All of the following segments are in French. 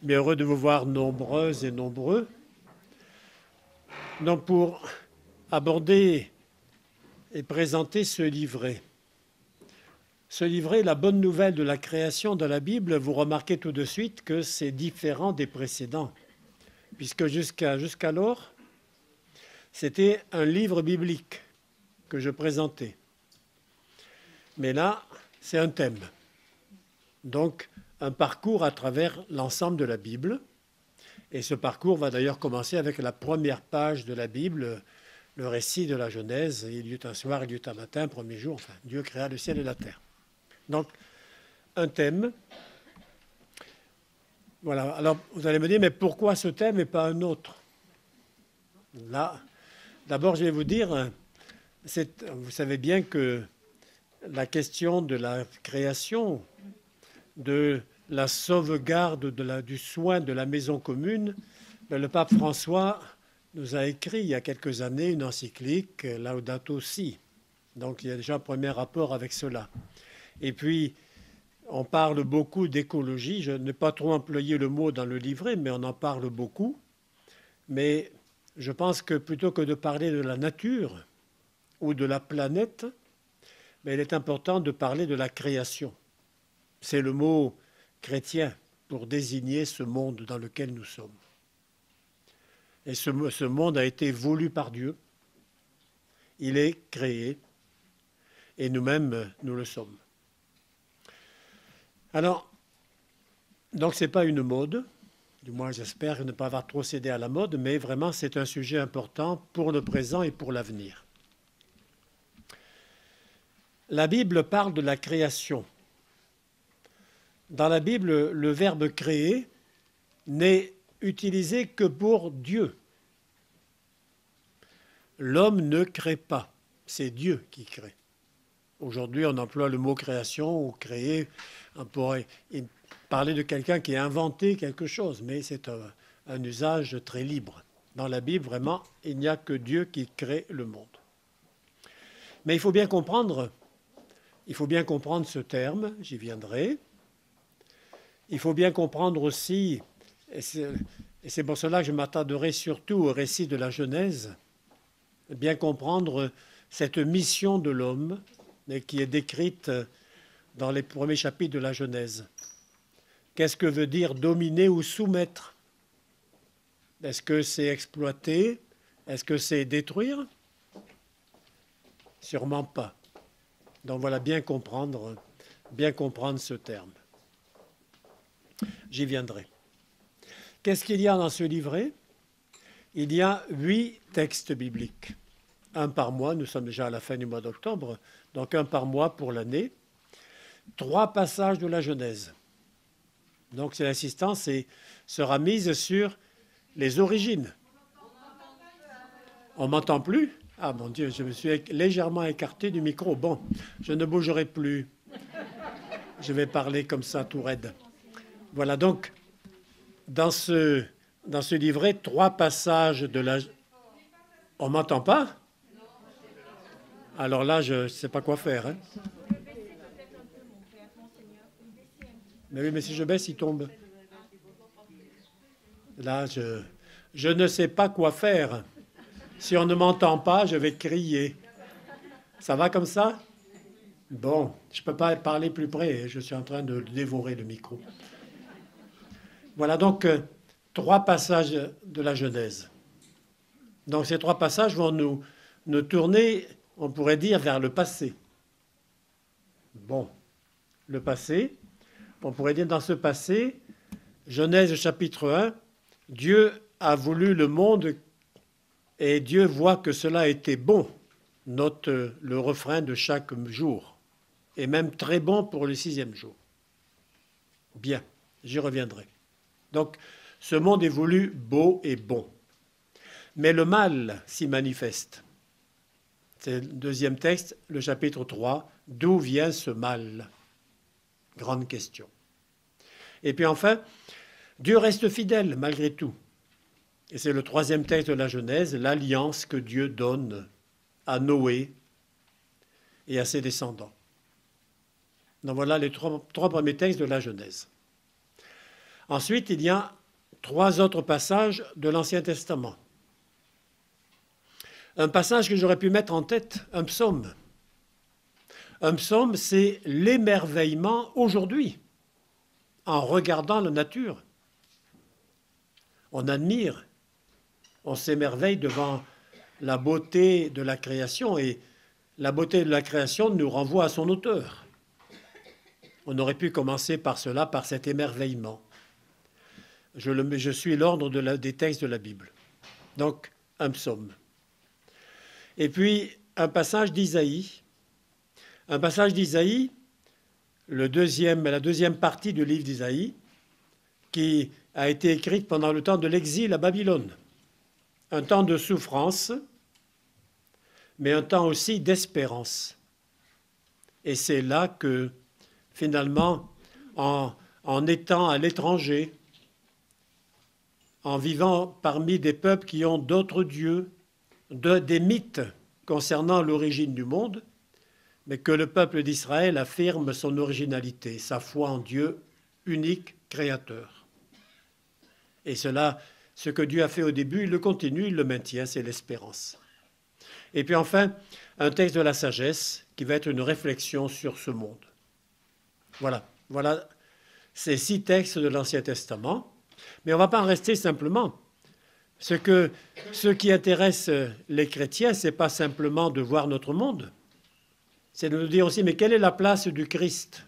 Bien heureux de vous voir nombreuses et nombreux. Donc pour aborder et présenter ce livret. Ce livret, la bonne nouvelle de la création de la Bible, vous remarquez tout de suite que c'est différent des précédents, puisque jusqu'alors, c'était un livre biblique que je présentais. Mais là, c'est un thème. Donc, un parcours à travers l'ensemble de la Bible. Et ce parcours va d'ailleurs commencer avec la première page de la Bible, le récit de la Genèse. Il y eut un soir, il y eut un matin, premier jour, enfin, Dieu créa le ciel et la terre. Donc, un thème. Voilà. Alors, vous allez me dire, mais pourquoi ce thème et pas un autre? Là, d'abord, je vais vous dire, vous savez bien que la question de la création, de la sauvegarde du soin de la maison commune, le pape François nous a écrit il y a quelques années une encyclique, Laudato Si. Donc il y a déjà un premier rapport avec cela. Et puis, on parle beaucoup d'écologie. Je n'ai pas trop employé le mot dans le livret, mais on en parle beaucoup. Mais je pense que plutôt que de parler de la nature ou de la planète, mais il est important de parler de la création. C'est le mot chrétien pour désigner ce monde dans lequel nous sommes. Et ce monde a été voulu par Dieu. Il est créé. Et nous-mêmes, nous le sommes. Alors, donc ce n'est pas une mode. Du moins, j'espère ne pas avoir trop cédé à la mode. Mais vraiment, c'est un sujet important pour le présent et pour l'avenir. La Bible parle de la création. Dans la Bible, le verbe créer n'est utilisé que pour Dieu. L'homme ne crée pas, c'est Dieu qui crée. Aujourd'hui, on emploie le mot création ou créer. On pourrait parler de quelqu'un qui a inventé quelque chose, mais c'est un usage très libre. Dans la Bible, vraiment, il n'y a que Dieu qui crée le monde. Mais il faut bien comprendre ce terme, j'y viendrai. Il faut bien comprendre aussi, et c'est pour cela que je m'attarderai surtout au récit de la Genèse, bien comprendre cette mission de l'homme qui est décrite dans les premiers chapitres de la Genèse. Qu'est-ce que veut dire dominer ou soumettre? Est-ce que c'est exploiter? Est-ce que c'est détruire? Sûrement pas. Donc voilà, bien comprendre ce terme. J'y viendrai. Qu'est-ce qu'il y a dans ce livret? Il y a 8 textes bibliques. Un par mois, nous sommes déjà à la fin du mois d'octobre, donc un par mois pour l'année. 3 passages de la Genèse. Donc l'assistance sera mise sur les origines. On m'entend plus? Ah mon Dieu, je me suis légèrement écarté du micro. Bon, je ne bougerai plus. Je vais parler comme ça, tout raide. Voilà, donc, dans ce livret, 3 passages de la... On ne m'entend pas? Alors là, je ne sais pas quoi faire. Hein. Mais oui, mais si je baisse, il tombe. Là, je ne sais pas quoi faire. Si on ne m'entend pas, je vais crier. Ça va comme ça? Bon, je ne peux pas parler plus près. Je suis en train de dévorer le micro. Voilà donc 3 passages de la Genèse. Donc ces 3 passages vont nous tourner, on pourrait dire, vers le passé. Bon, le passé, on pourrait dire dans ce passé, Genèse chapitre 1, Dieu a voulu le monde et Dieu voit que cela était bon, note le refrain de chaque jour, et même très bon pour le 6e jour. Bien, j'y reviendrai. Donc, ce monde est voulu beau et bon. Mais le mal s'y manifeste. C'est le 2e texte, le chapitre 3. D'où vient ce mal? Grande question. Et puis enfin, Dieu reste fidèle malgré tout. Et c'est le 3e texte de la Genèse, l'alliance que Dieu donne à Noé et à ses descendants. Donc voilà les 3 premiers textes de la Genèse. Ensuite, il y a 3 autres passages de l'Ancien Testament. Un passage que j'aurais pu mettre en tête, un psaume. Un psaume, c'est l'émerveillement aujourd'hui, en regardant la nature. On admire, on s'émerveille devant la beauté de la création, et la beauté de la création nous renvoie à son auteur. On aurait pu commencer par cela, par cet émerveillement. Je suis l'ordre des textes de la Bible. Donc, un psaume. Et puis, un passage d'Isaïe. Un passage d'Isaïe, la deuxième partie du livre d'Isaïe, qui a été écrite pendant le temps de l'exil à Babylone. Un temps de souffrance, mais un temps aussi d'espérance. Et c'est là que, finalement, en étant à l'étranger, en vivant parmi des peuples qui ont d'autres dieux, des mythes concernant l'origine du monde, mais que le peuple d'Israël affirme son originalité, sa foi en Dieu unique, créateur. Et cela, ce que Dieu a fait au début, il le continue, il le maintient, c'est l'espérance. Et puis enfin, un texte de la sagesse qui va être une réflexion sur ce monde. Voilà ces 6 textes de l'Ancien Testament. Mais on ne va pas en rester simplement. Ce qui intéresse les chrétiens, ce n'est pas simplement de voir notre monde, c'est de nous dire aussi, mais quelle est la place du Christ?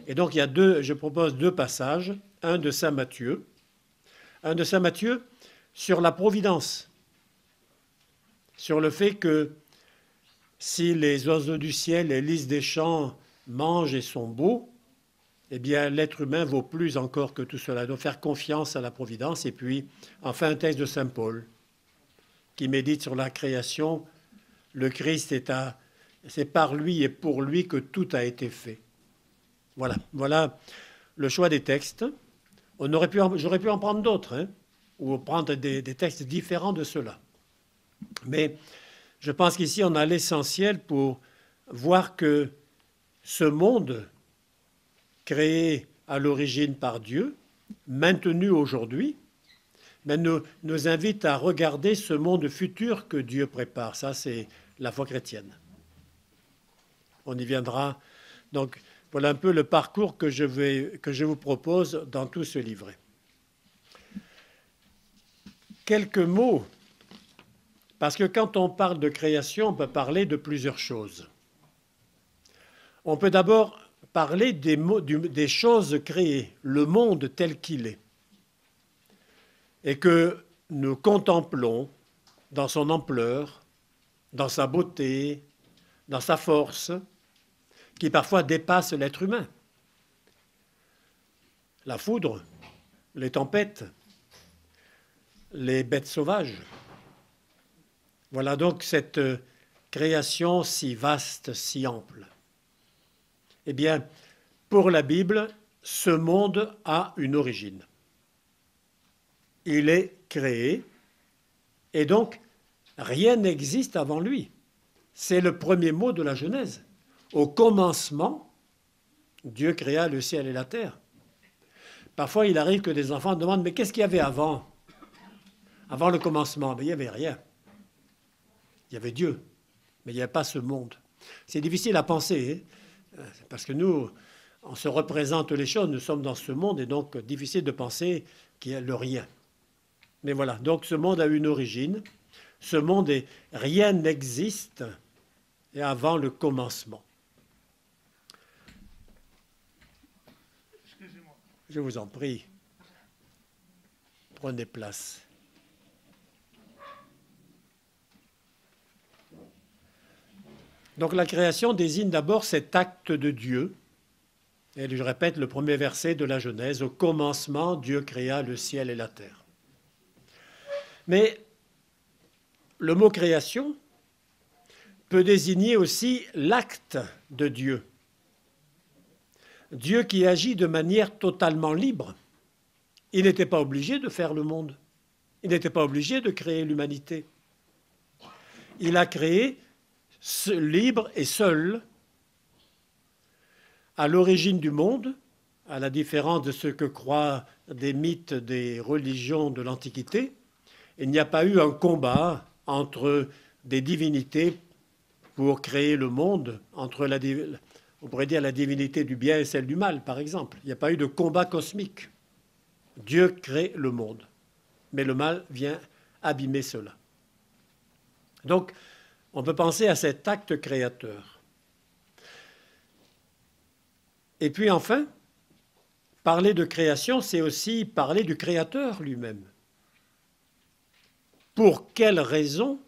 Et donc, je propose 2 passages, un de saint Matthieu sur la providence, sur le fait que si les oiseaux du ciel et les lys des champs mangent et sont beaux, eh bien, l'être humain vaut plus encore que tout cela. Il doit faire confiance à la providence. Et puis, enfin, un texte de saint Paul qui médite sur la création. Le Christ c'est par lui et pour lui que tout a été fait. Voilà le choix des textes. J'aurais pu en prendre d'autres, ou prendre des textes différents de ceux-là. Mais je pense qu'ici, on a l'essentiel pour voir que ce monde créé à l'origine par Dieu, maintenu aujourd'hui, mais nous invite à regarder ce monde futur que Dieu prépare. Ça, c'est la foi chrétienne. On y viendra. Donc, voilà un peu le parcours que je vous propose dans tout ce livret. Quelques mots, parce que quand on parle de création, on peut parler de plusieurs choses. On peut d'abord parler des choses créées, le monde tel qu'il est, et que nous contemplons dans son ampleur, dans sa beauté, dans sa force, qui parfois dépasse l'être humain. La foudre, les tempêtes, les bêtes sauvages. Voilà donc cette création si vaste, si ample. Eh bien, pour la Bible, ce monde a une origine. Il est créé, et donc rien n'existe avant lui. C'est le premier mot de la Genèse. Au commencement, Dieu créa le ciel et la terre. Parfois, il arrive que des enfants demandent « Mais qu'est-ce qu'il y avait avant ?» Avant le commencement, mais il n'y avait rien. Il y avait Dieu, mais il n'y avait pas ce monde. C'est difficile à penser, parce que nous, on se représente les choses, nous sommes dans ce monde, et donc difficile de penser qu'il y a le rien. Mais voilà, donc ce monde a une origine, ce monde rien n'existe avant le commencement. Excusez-moi. Je vous en prie, prenez place. Donc la création désigne d'abord cet acte de Dieu. Et je répète le premier verset de la Genèse, au commencement, Dieu créa le ciel et la terre. Mais le mot création peut désigner aussi l'acte de Dieu. Dieu qui agit de manière totalement libre. Il n'était pas obligé de faire le monde. Il n'était pas obligé de créer l'humanité. Il a créé libre et seul, à l'origine du monde, à la différence de ce que croient des mythes des religions de l'Antiquité, il n'y a pas eu un combat entre des divinités pour créer le monde, entre on pourrait dire la divinité du bien et celle du mal, par exemple. Il n'y a pas eu de combat cosmique. Dieu crée le monde, mais le mal vient abîmer cela. Donc, on peut penser à cet acte créateur. Et puis enfin, parler de création, c'est aussi parler du Créateur lui-même. Pour quelle raison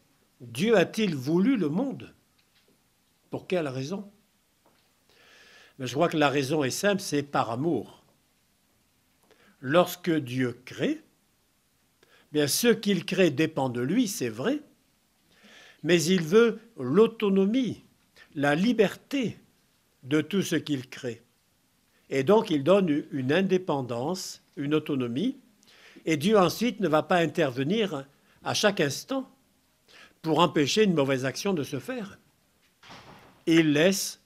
Dieu a-t-il voulu le monde? Pour quelle raison? Mais je crois que la raison est simple, c'est par amour. Lorsque Dieu crée, bien ce qu'il crée dépend de lui, c'est vrai, mais il veut l'autonomie, la liberté de tout ce qu'il crée. Et donc il donne une indépendance, une autonomie, et Dieu ensuite ne va pas intervenir à chaque instant pour empêcher une mauvaise action de se faire. Il laisse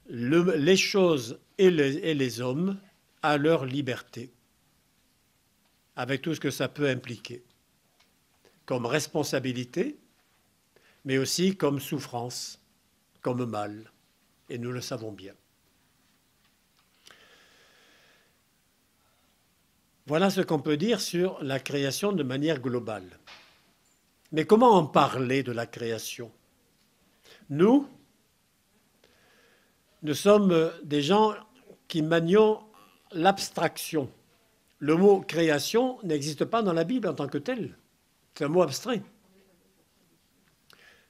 les choses et les hommes à leur liberté, avec tout ce que ça peut impliquer, comme responsabilité, mais aussi comme souffrance, comme mal, et nous le savons bien. Voilà ce qu'on peut dire sur la création de manière globale. Mais comment en parler de la création? Nous sommes des gens qui manions l'abstraction. Le mot création n'existe pas dans la Bible en tant que tel. C'est un mot abstrait.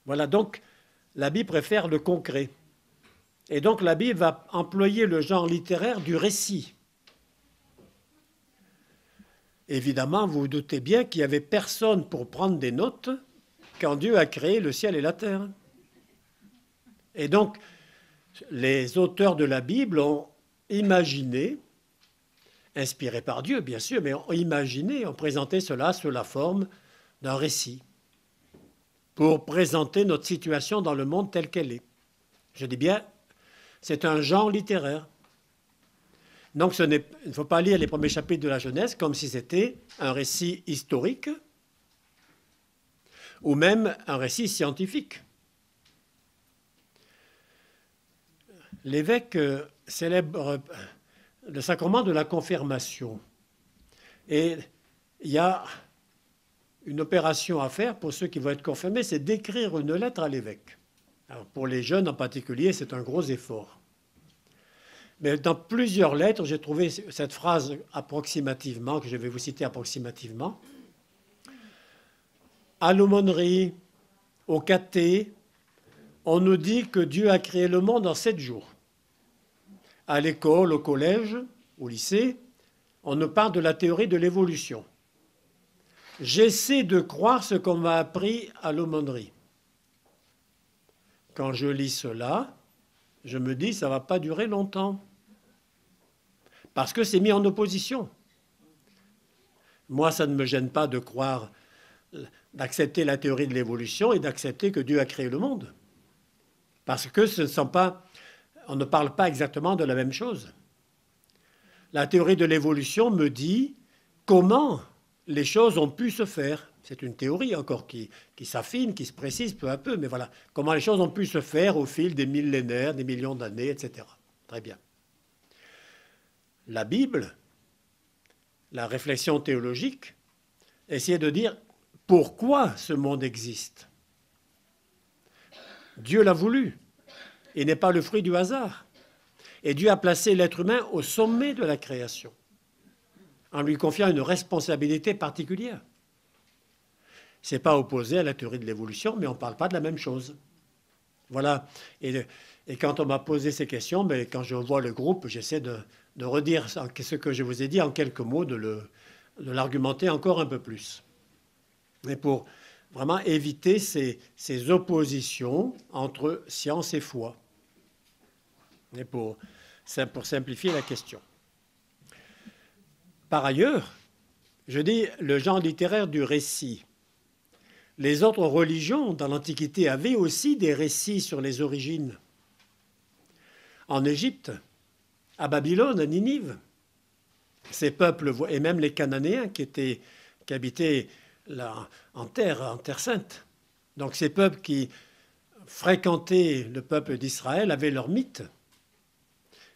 Voilà, donc la Bible préfère le concret. Et donc la Bible va employer le genre littéraire du récit. Évidemment, vous vous doutez bien qu'il n'y avait personne pour prendre des notes quand Dieu a créé le ciel et la terre. Et donc, les auteurs de la Bible ont imaginé, inspirés par Dieu bien sûr, mais ont imaginé, ont présenté cela sous la forme d'un récit, pour présenter notre situation dans le monde telle qu'elle est. Je dis bien, c'est un genre littéraire. Donc il ne faut pas lire les premiers chapitres de la Genèse comme si c'était un récit historique ou même un récit scientifique. L'évêque célèbre le sacrement de la confirmation. Et il y a une opération à faire pour ceux qui vont être confirmés, c'est d'écrire une lettre à l'évêque. Alors pour les jeunes en particulier, c'est un gros effort. Mais dans plusieurs lettres, j'ai trouvé cette phrase approximativement, que je vais vous citer approximativement. À l'aumônerie, au caté, on nous dit que Dieu a créé le monde en 7 jours. À l'école, au collège, au lycée, on nous parle de la théorie de l'évolution. J'essaie de croire ce qu'on m'a appris à l'aumônerie. Quand je lis cela, je me dis, ça ne va pas durer longtemps. Parce que c'est mis en opposition. Moi, ça ne me gêne pas de croire, d'accepter la théorie de l'évolution et d'accepter que Dieu a créé le monde. Parce que on ne parle pas exactement de la même chose. La théorie de l'évolution me dit comment les choses ont pu se faire. C'est une théorie encore qui s'affine, qui se précise peu à peu, mais voilà, comment les choses ont pu se faire au fil des millénaires, des millions d'années, etc. Très bien. La Bible, la réflexion théologique, essayait de dire pourquoi ce monde existe. Dieu l'a voulu. Il n'est pas le fruit du hasard. Et Dieu a placé l'être humain au sommet de la création, en lui confiant une responsabilité particulière. Ce n'est pas opposé à la théorie de l'évolution, mais on ne parle pas de la même chose. Voilà. Et quand on m'a posé ces questions, quand je vois le groupe, j'essaie de redire ce que je vous ai dit en quelques mots, de l'argumenter encore un peu plus. Mais pour vraiment éviter ces oppositions entre science et foi. Et pour simplifier la question. Par ailleurs, je dis le genre littéraire du récit. Les autres religions dans l'Antiquité avaient aussi des récits sur les origines. En Égypte, à Babylone, à Ninive. Ces peuples, et même les Cananéens qui habitaient là, en Terre sainte. Donc ces peuples qui fréquentaient le peuple d'Israël avaient leurs mythes.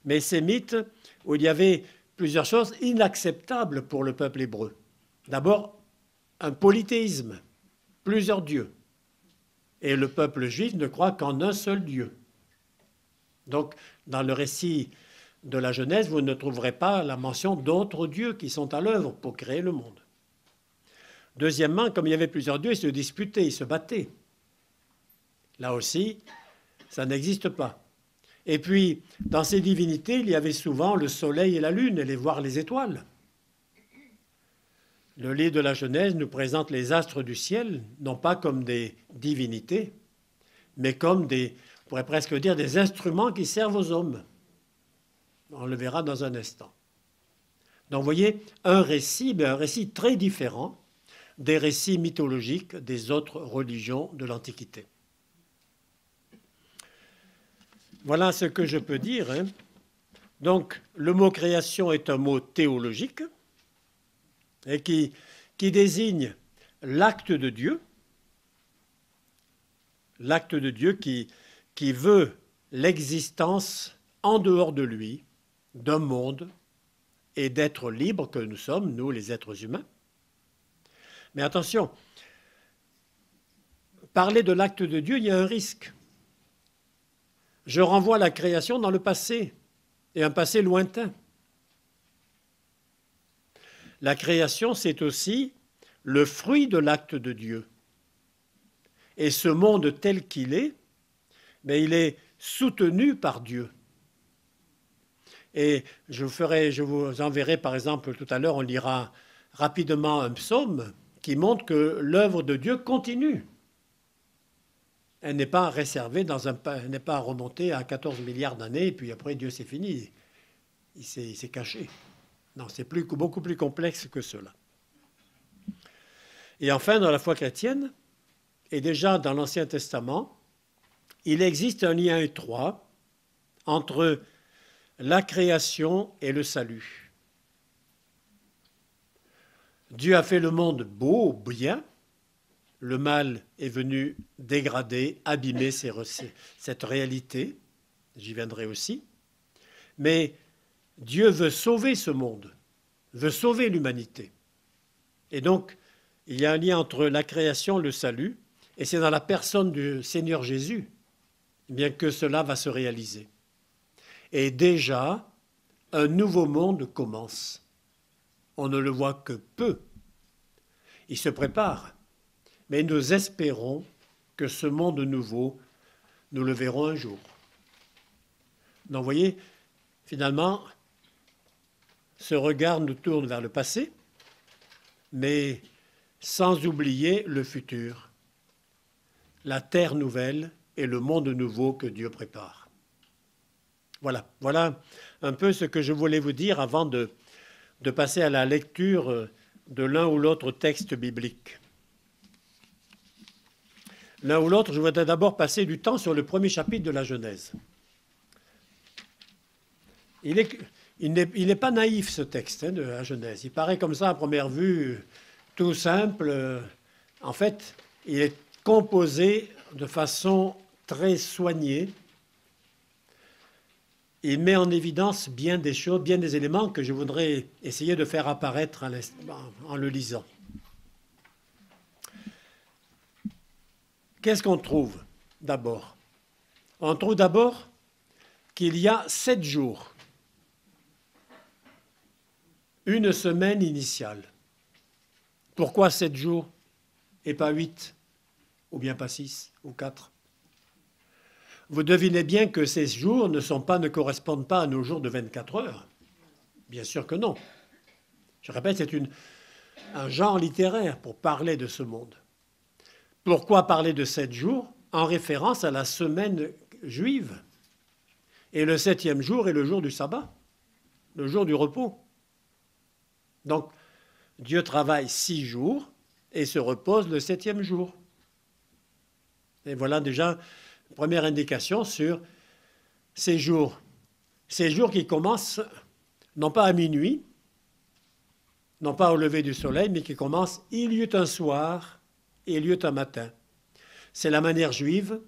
Mais ces mythes où il y avait plusieurs choses inacceptables pour le peuple hébreu. D'abord, un polythéisme, plusieurs dieux. Et le peuple juif ne croit qu'en un seul Dieu. Donc, dans le récit de la Genèse, vous ne trouverez pas la mention d'autres dieux qui sont à l'œuvre pour créer le monde. Deuxièmement, comme il y avait plusieurs dieux, ils se disputaient, ils se battaient. Là aussi, ça n'existe pas. Et puis, dans ces divinités, il y avait souvent le soleil et la lune, et voire les étoiles. Le livre de la Genèse nous présente les astres du ciel, non pas comme des divinités, mais comme on pourrait presque dire, des instruments qui servent aux hommes. On le verra dans un instant. Donc, vous voyez, un récit très différent des récits mythologiques des autres religions de l'Antiquité. Voilà ce que je peux dire. Donc, le mot création est un mot théologique et qui désigne l'acte de Dieu qui veut l'existence en dehors de lui, d'un monde et d'êtres libres que nous sommes, nous les êtres humains. Mais attention, parler de l'acte de Dieu, il y a un risque. Je renvoie la création dans le passé, et un passé lointain. La création, c'est aussi le fruit de l'acte de Dieu. Et ce monde tel qu'il est, mais il est soutenu par Dieu. Et je vous enverrai par exemple tout à l'heure, on lira rapidement un psaume qui montre que l'œuvre de Dieu continue. Elle n'est pas réservée elle n'est pas remontée à 14 milliards d'années et puis après Dieu c'est fini. Il s'est caché. Non, c'est beaucoup plus complexe que cela. Et enfin, dans la foi chrétienne, et déjà dans l'Ancien Testament, il existe un lien étroit entre la création et le salut. Dieu a fait le monde beau, bien. Le mal est venu dégrader, abîmer cette réalité. J'y viendrai aussi. Mais Dieu veut sauver ce monde, veut sauver l'humanité. Et donc, il y a un lien entre la création et le salut, et c'est dans la personne du Seigneur Jésus bien que cela va se réaliser. Et déjà, un nouveau monde commence. On ne le voit que peu. Il se prépare. Mais nous espérons que ce monde nouveau, nous le verrons un jour. Donc, vous voyez, finalement, ce regard nous tourne vers le passé, mais sans oublier le futur, la terre nouvelle et le monde nouveau que Dieu prépare. Voilà un peu ce que je voulais vous dire avant de passer à la lecture de l'un ou l'autre texte biblique. L'un ou l'autre, je voudrais d'abord passer du temps sur le premier chapitre de la Genèse. Il n'est pas naïf, ce texte de la Genèse. Il paraît comme ça, à première vue, tout simple. En fait, il est composé de façon très soignée. Il met en évidence bien des choses, bien des éléments que je voudrais essayer de faire apparaître en le lisant. Qu'est-ce qu'on trouve d'abord? On trouve d'abord qu'il y a 7 jours, une semaine initiale. Pourquoi 7 jours et pas 8, ou bien pas 6 ou 4? Vous devinez bien que ces jours ne correspondent pas à nos jours de 24 heures. Bien sûr que non. Je répète, c'est un genre littéraire pour parler de ce monde. Pourquoi parler de 7 jours? En référence à la semaine juive. Et le 7e jour est le jour du sabbat, le jour du repos. Donc, Dieu travaille 6 jours et se repose le 7e jour. Et voilà déjà une première indication sur ces jours Ces jours qui commencent non pas à minuit, non pas au lever du soleil, mais qui commencent il y eut un soir et il y eut un matin. C'est la manière juive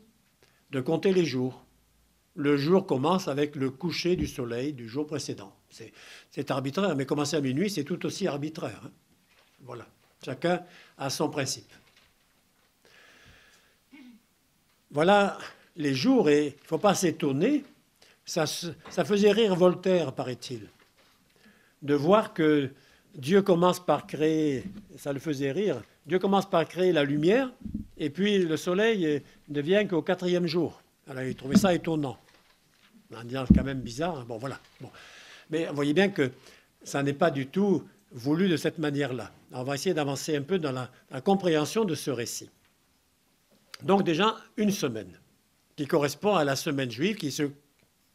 de compter les jours. Le jour commence avec le coucher du soleil du jour précédent. C'est arbitraire, mais commencer à minuit, c'est tout aussi arbitraire. Hein. Voilà, chacun a son principe. Voilà les jours, et il ne faut pas s'étonner, ça faisait rire Voltaire, paraît-il, de voir que Dieu commence par créer, ça le faisait rire, Dieu commence par créer la lumière, et puis le soleil ne vient qu'au 4e jour. Alors il trouvait ça étonnant. En disant, c'est quand même bizarre. Hein. Bon, voilà. Bon. Mais vous voyez bien que ça n'est pas du tout voulu de cette manière-là. On va essayer d'avancer un peu dans la compréhension de ce récit. Donc déjà, une semaine, qui correspond à la semaine juive, qui se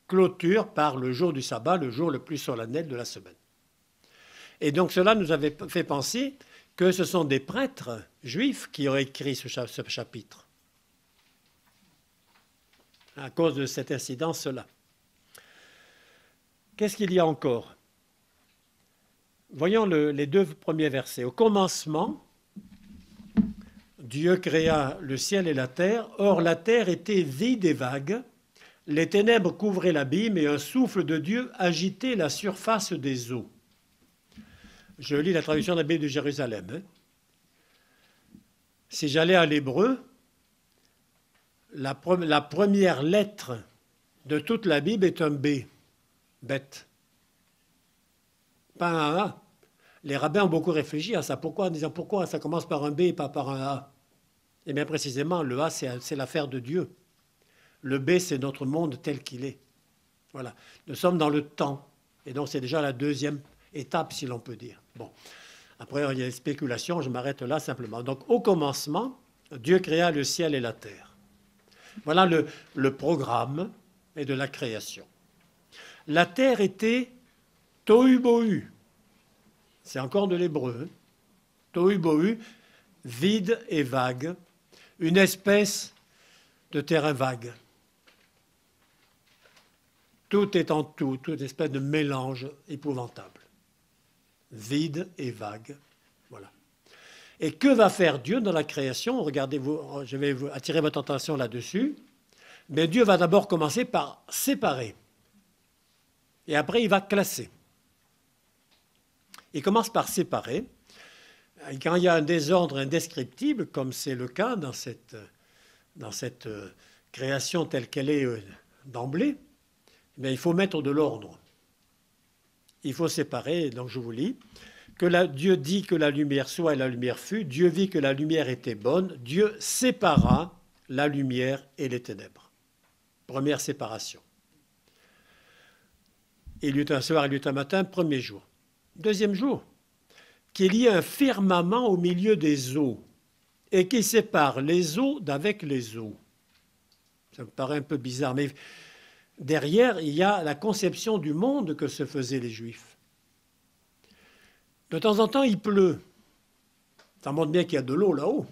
clôture par le jour du sabbat, le jour le plus solennel de la semaine. Et donc cela nous avait fait penser que ce sont des prêtres juifs qui auraient écrit ce chapitre, à cause de cette incidence-là. Qu'est-ce qu'il y a encore? Voyons les 2 premiers versets. Au commencement, Dieu créa le ciel et la terre. Or, la terre était vide et vague. Les ténèbres couvraient l'abîme et un souffle de Dieu agitait la surface des eaux. Je lis la traduction de la Bible de Jérusalem. Hein. Si j'allais à l'hébreu, la première lettre de toute la Bible est un B. Bête. Pas un A. Les rabbins ont beaucoup réfléchi à ça. Pourquoi? En disant pourquoi ça commence par un B et pas par un A? Et bien précisément, le A, c'est l'affaire de Dieu. Le B, c'est notre monde tel qu'il est. Voilà. Nous sommes dans le temps. Et donc, c'est déjà la 2e étape, si l'on peut dire. Bon. Après, il y a des spéculations. Je m'arrête là simplement. Donc, au commencement, Dieu créa le ciel et la terre. Voilà le programme et de la création. La terre était tohu bohu. C'est encore de l'hébreu. Hein. Tohu bohu, vide et vague. Une espèce de terrain vague. Tout est en tout, toute espèce de mélange épouvantable. Vide et vague. Voilà. Et que va faire Dieu dans la création? Regardez-vous, je vais vous attirer votre attention là-dessus. Mais Dieu va d'abord commencer par séparer. Et après, il va classer. Il commence par séparer. Quand il y a un désordre indescriptible, comme c'est le cas dans cette création telle qu'elle est d'emblée, il faut mettre de l'ordre. Il faut séparer, donc je vous lis, que Dieu dit que la lumière soit et la lumière fut, Dieu vit que la lumière était bonne, Dieu sépara la lumière et les ténèbres. Première séparation. Il y eut un soir, il y eut un matin, premier jour. Deuxième jour, qu'il y ait un firmament au milieu des eaux et qui sépare les eaux d'avec les eaux. Ça me paraît un peu bizarre, mais derrière, il y a la conception du monde que se faisaient les Juifs. De temps en temps, il pleut. Ça montre bien qu'il y a de l'eau là-haut.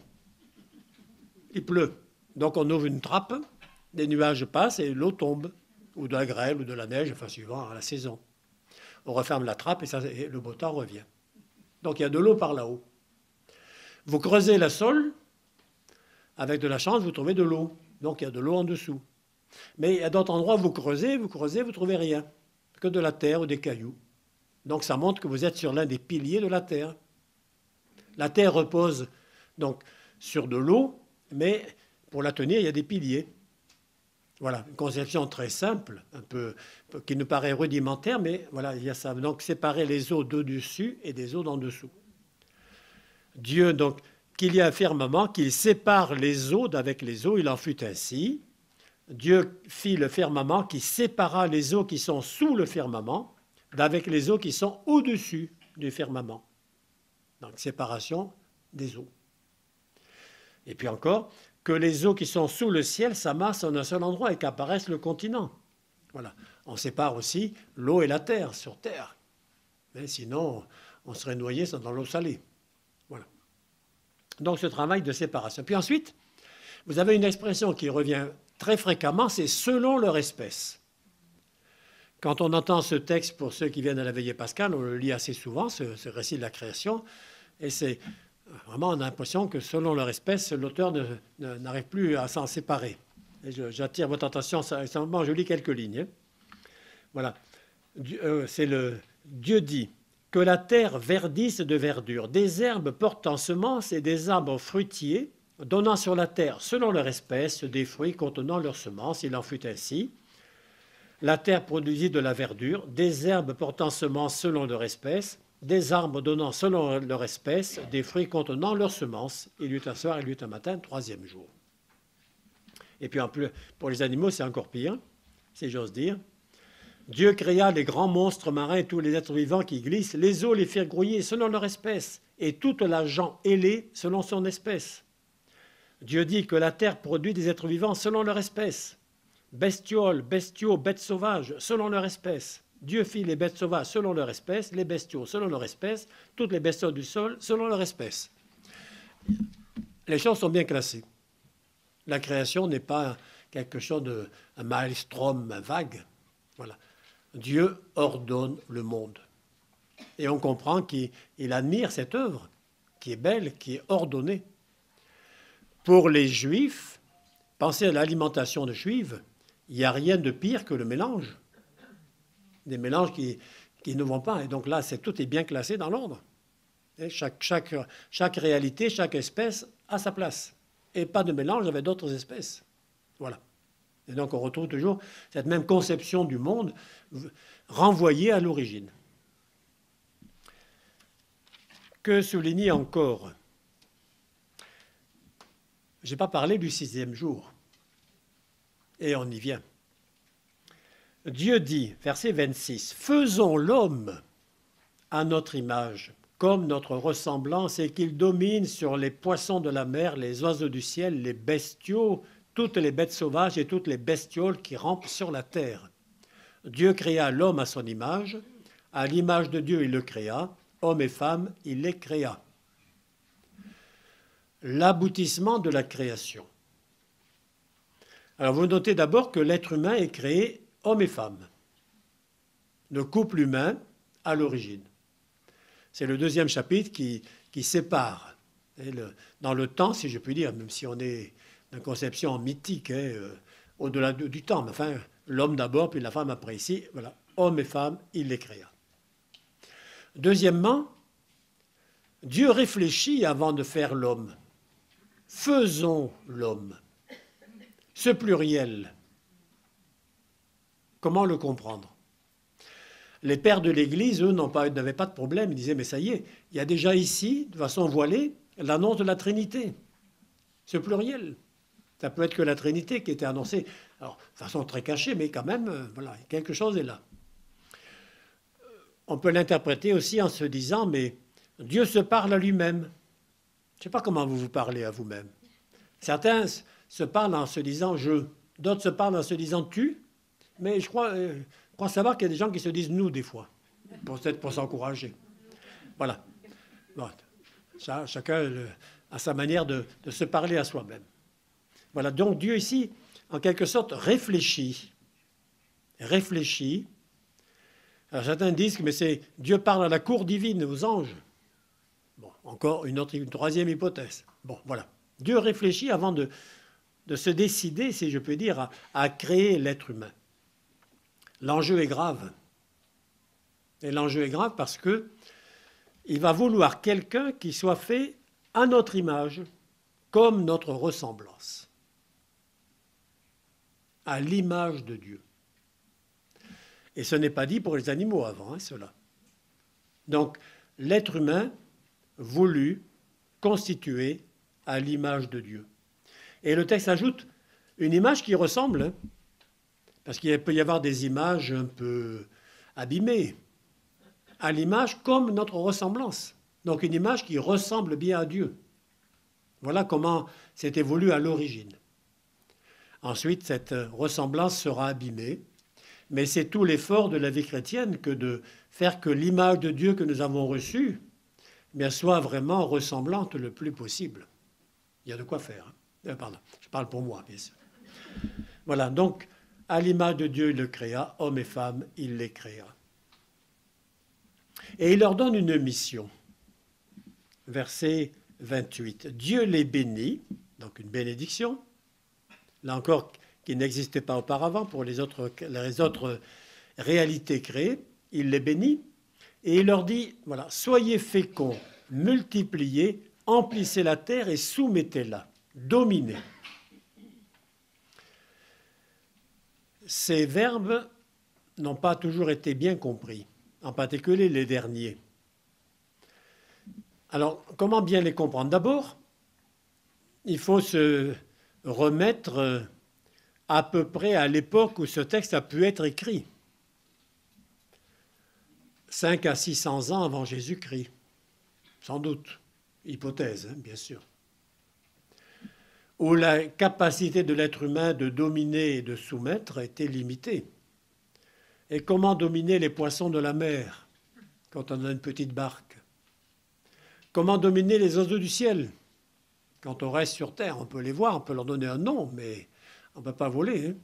Il pleut. Donc on ouvre une trappe, des nuages passent et l'eau tombe. Ou de la grêle, ou de la neige, enfin suivant la saison. On referme la trappe et le beau temps revient. Donc il y a de l'eau par là-haut. Vous creusez le sol, avec de la chance, vous trouvez de l'eau. Donc il y a de l'eau en dessous. Mais à d'autres endroits, vous creusez, vous trouvez rien. Que de la terre ou des cailloux. Donc ça montre que vous êtes sur l'un des piliers de la terre. La terre repose donc sur de l'eau, mais pour la tenir, il y a des piliers. Voilà, une conception très simple, un peu qui nous paraît rudimentaire, mais voilà, il y a ça. Donc séparer les eaux d'au-dessus et des eaux d'en dessous. Dieu, donc, qu'il y ait un firmament, qu'il sépare les eaux d'avec les eaux, il en fut ainsi. Dieu fit le firmament qui sépara les eaux qui sont sous le firmament d'avec les eaux qui sont au-dessus du firmament. Donc séparation des eaux. Et puis encore, que les eaux qui sont sous le ciel s'amassent en un seul endroit et qu'apparaisse le continent. Voilà. On sépare aussi l'eau et la terre sur terre. Mais sinon, on serait noyé dans l'eau salée. Voilà. Donc ce travail de séparation. Puis ensuite, vous avez une expression qui revient très fréquemment, c'est selon leur espèce. Quand on entend ce texte, pour ceux qui viennent à la veillée pascale, on le lit assez souvent, ce récit de la création, et c'est vraiment, on a l'impression que selon leur espèce, l'auteur n'arrive plus à s'en séparer. J'attire votre attention, simplement, je lis quelques lignes. Voilà. Dieu dit que la terre verdisse de verdure, des herbes portant semences et des arbres fruitiers, donnant sur la terre, selon leur espèce, des fruits contenant leurs semences. Il en fut ainsi. La terre produisit de la verdure, des herbes portant semences selon leur espèce, des arbres donnant selon leur espèce, des fruits contenant leurs semences. Il y eut un soir, il y eut un matin, troisième jour. Et puis en plus, pour les animaux, c'est encore pire, si j'ose dire. Dieu créa les grands monstres marins et tous les êtres vivants qui glissent. Les eaux les firent grouiller selon leur espèce, et toute la gent ailée selon son espèce. Dieu dit que la terre produit des êtres vivants selon leur espèce. Bestioles, bestiaux, bêtes sauvages, selon leur espèce. Dieu fit les bêtes sauvages selon leur espèce, les bestiaux selon leur espèce, toutes les bestioles du sol selon leur espèce. Les choses sont bien classées. La création n'est pas quelque chose de un maelstrom vague. Voilà. Dieu ordonne le monde. Et on comprend qu'il admire cette œuvre, qui est belle, qui est ordonnée. Pour les Juifs, pensez à l'alimentation de juive, il n'y a rien de pire que le mélange. Des mélanges qui ne vont pas. Et donc là, tout est bien classé dans l'ordre. Chaque réalité, chaque espèce a sa place. Et pas de mélange avec d'autres espèces. Voilà. Et donc on retrouve toujours cette même conception du monde renvoyée à l'origine. Que souligner encore? Je n'ai pas parlé du sixième jour. Et on y vient. Dieu dit, verset 26, « Faisons l'homme à notre image, comme notre ressemblance, et qu'il domine sur les poissons de la mer, les oiseaux du ciel, les bestiaux, toutes les bêtes sauvages et toutes les bestioles qui rampent sur la terre. Dieu créa l'homme à son image, à l'image de Dieu il le créa, hommes et femmes il les créa. » L'aboutissement de la création. Alors vous notez d'abord que l'être humain est créé homme et femme. Le couple humain à l'origine. C'est le deuxième chapitre qui sépare. Dans le temps, si je puis dire, même si on est dans une conception mythique, au-delà du temps, mais enfin, l'homme d'abord, puis la femme après ici, voilà, homme et femme, il les créa. Deuxièmement, Dieu réfléchit avant de faire l'homme. Faisons l'homme. Ce pluriel, comment le comprendre? Les pères de l'Église, eux, n'avaient pas de problème. Ils disaient, mais ça y est, il y a déjà ici, de façon voilée, l'annonce de la Trinité. Ce pluriel. Ça peut être que la Trinité qui était annoncée, alors, de façon très cachée, mais quand même, voilà, quelque chose est là. On peut l'interpréter aussi en se disant, mais Dieu se parle à lui-même. Je ne sais pas comment vous vous parlez à vous-même. Certains se parlent en se disant « je », d'autres se parlent en se disant « tu », mais je crois savoir qu'il y a des gens qui se disent « nous » des fois, peut-être pour s'encourager. Voilà. Bon, chacun a sa manière de se parler à soi-même. Voilà, donc Dieu ici, en quelque sorte, réfléchit. Réfléchit. Alors certains disent que mais Dieu parle à la cour divine, aux anges. Bon, encore une troisième hypothèse. Bon, voilà. Dieu réfléchit avant de se décider, si je peux dire, à créer l'être humain. L'enjeu est grave. Et l'enjeu est grave parce qu'il va vouloir quelqu'un qui soit fait à notre image, comme notre ressemblance, à l'image de Dieu. Et ce n'est pas dit pour les animaux avant, cela. Donc, l'être humain voulu, constitué à l'image de Dieu. Et le texte ajoute une image qui ressemble, parce qu'il peut y avoir des images un peu abîmées, à l'image comme notre ressemblance. Donc une image qui ressemble bien à Dieu. Voilà comment c'est évolué à l'origine. Ensuite, cette ressemblance sera abîmée, mais c'est tout l'effort de la vie chrétienne que de faire que l'image de Dieu que nous avons reçue soit vraiment ressemblante le plus possible. Il y a de quoi faire. Pardon, je parle pour moi, bien sûr. Voilà, donc À l'image de Dieu, il le créa, hommes et femmes, il les créa. Et il leur donne une mission. Verset 28. Dieu les bénit, donc une bénédiction, là encore, qui n'existait pas auparavant pour les autres réalités créées. Il les bénit et il leur dit, voilà, soyez féconds, multipliez, emplissez la terre et soumettez-la, dominez. Ces verbes n'ont pas toujours été bien compris, en particulier les derniers. Alors, comment bien les comprendre? D'abord, il faut se remettre à peu près à l'époque où ce texte a pu être écrit. 5 à 600 ans avant Jésus-Christ, sans doute, hypothèse, bien sûr, où la capacité de l'être humain de dominer et de soumettre était limitée. Et comment dominer les poissons de la mer quand on a une petite barque? Comment dominer les oiseaux du ciel quand on reste sur terre? On peut les voir, on peut leur donner un nom, mais on ne peut pas voler. Hein.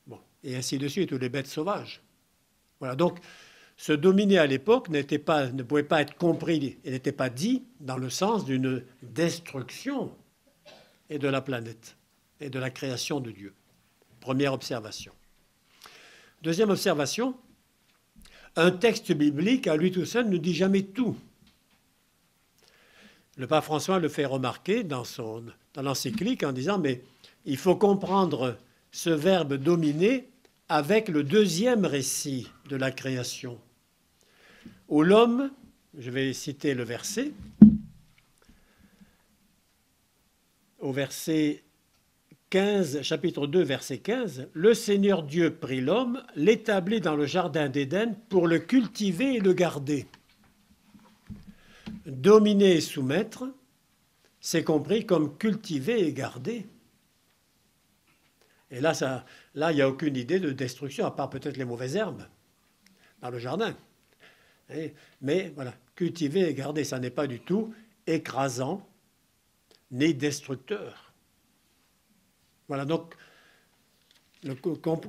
Bon, et ainsi de suite, ou les bêtes sauvages. Voilà, donc ce dominer à l'époque ne pouvait pas être compris et n'était pas dit dans le sens d'une destruction et de la planète et de la création de Dieu. Première observation. Deuxième observation, un texte biblique à lui tout seul ne dit jamais tout. Le pape François le fait remarquer dans l'encyclique en disant « mais il faut comprendre ce verbe dominer avec le deuxième récit de la création, où l'homme, je vais citer le verset, au verset 15, chapitre 2, verset 15, « Le Seigneur Dieu prit l'homme, l'établit dans le jardin d'Éden pour le cultiver et le garder. » Dominer et soumettre, c'est compris comme cultiver et garder. Et là, il n'y a aucune idée de destruction, à part peut-être les mauvaises herbes dans le jardin. Mais voilà, cultiver et garder, ça n'est pas du tout écrasant ni destructeur. Voilà, donc